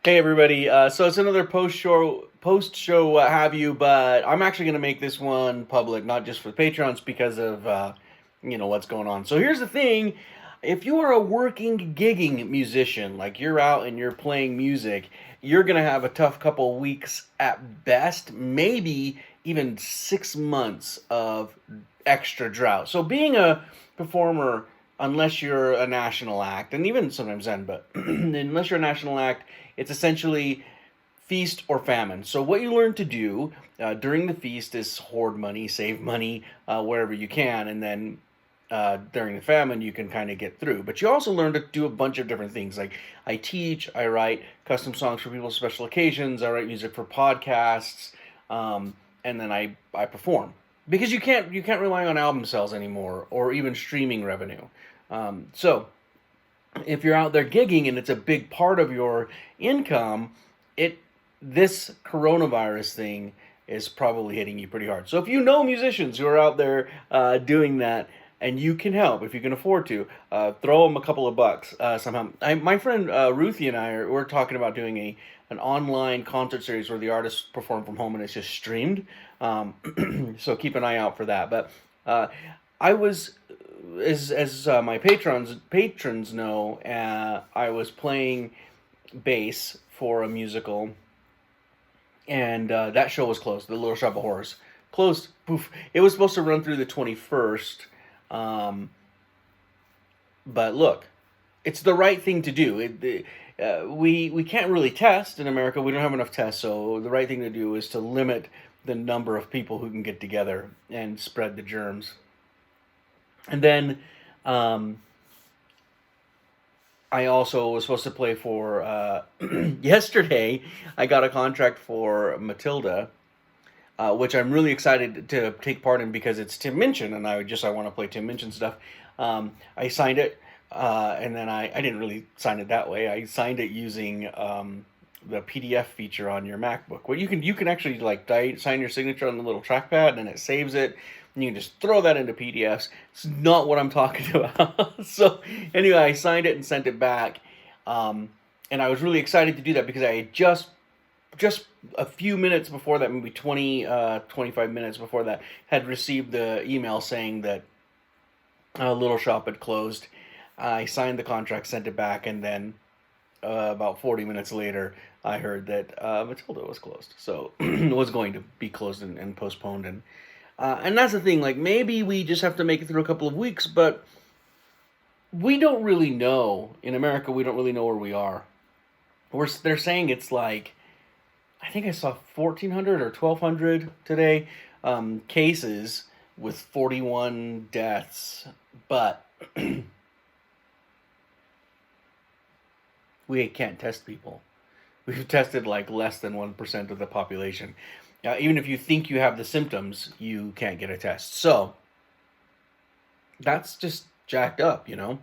Hey everybody, so it's another post show what have you, but I'm actually going to make this one public, not just for Patreons because of what's going on. So here's the thing: if you are a working gigging musician, like you're out and you're playing music, you're going to have a tough couple weeks at best, maybe even 6 months of extra drought. So being a performer, unless you're a national act, and even sometimes then, but unless you're a national act, it's essentially feast or famine. So what you learn to do during the feast is hoard money, save money wherever you can, and then during the famine you can kind of get through. But you also learn to do a bunch of different things. Like I teach, I write custom songs for people's special occasions, I write music for podcasts, and then I perform because you can't rely on album sales anymore or even streaming revenue. So if you're out there gigging and it's a big part of your income, it this coronavirus thing is probably hitting you pretty hard. So if you know musicians who are out there doing that and you can help, if you can afford to, throw them a couple of bucks somehow. My friend Ruthie and we're talking about doing an online concert series where the artists perform from home and it's just streamed. So keep an eye out for that. But I was as my patrons know, I was playing bass for a musical, and that show was closed. The Little Shop of Horrors closed. Poof! It was supposed to run through the 21st, but look, it's the right thing to do. We can't really test in America. We don't have enough tests, so the right thing to do is to limit the number of people who can get together and spread the germs. And then um, I also was supposed to play for yesterday. I got a contract for Matilda, which I'm really excited to take part in because it's Tim Minchin, and I want to play Tim Minchin stuff. I signed it, and then I didn't really sign it that way. I signed it using the PDF feature on your MacBook, where you can actually like sign your signature on the little trackpad, and it saves it. And you can just throw that into PDFs. It's not what I'm talking about. So anyway, I signed it and sent it back, and I was really excited to do that because I had just a few minutes before that, maybe 25 minutes before that, had received the email saying that Little Shop had closed. I signed the contract, sent it back, and then about 40 minutes later, I heard that Matilda was closed. So it was going to be closed and postponed. And that's the thing, like, maybe we just have to make it through a couple of weeks, but we don't really know. In America, we don't really know where we are. They're saying it's like, I think I saw 1,400 or 1,200 today cases with 41 deaths, but we can't test people. We've tested like less than 1% of the population. Even if you think you have the symptoms, you can't get a test. So that's just jacked up, you know.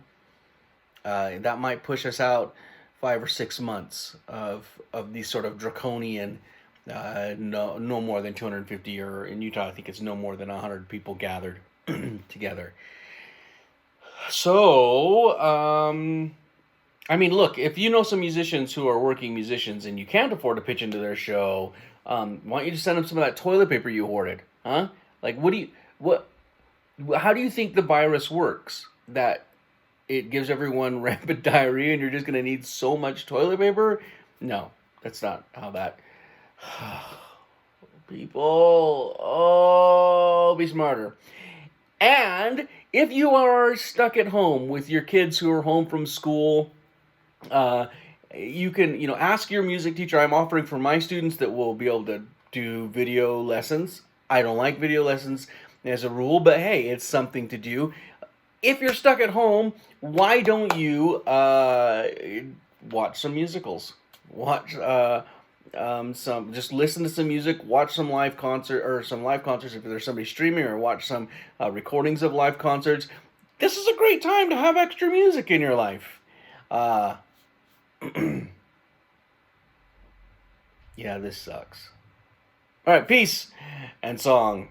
That might push us out 5 or 6 months of these sort of draconian, no more than 250, or in Utah I think it's no more than 100 people gathered together. So I mean, look, if you know some musicians who are working musicians and you can't afford to pitch into their show, why don't you just send them some of that toilet paper you hoarded, huh? Like, what? How do you think the virus works? That it gives everyone rampant diarrhea and you're just gonna need so much toilet paper? No, that's not how that. People, oh, be smarter. And if you are stuck at home with your kids who are home from school, uh, you can, ask your music teacher. I'm offering for my students that will be able to do video lessons. I don't like video lessons as a rule, but hey, it's something to do. If you're stuck at home, why don't you watch some musicals? Watch just listen to some music, watch some live concerts if there's somebody streaming, or watch some recordings of live concerts. This is a great time to have extra music in your life. Uh, yeah, this sucks. All right, peace and song.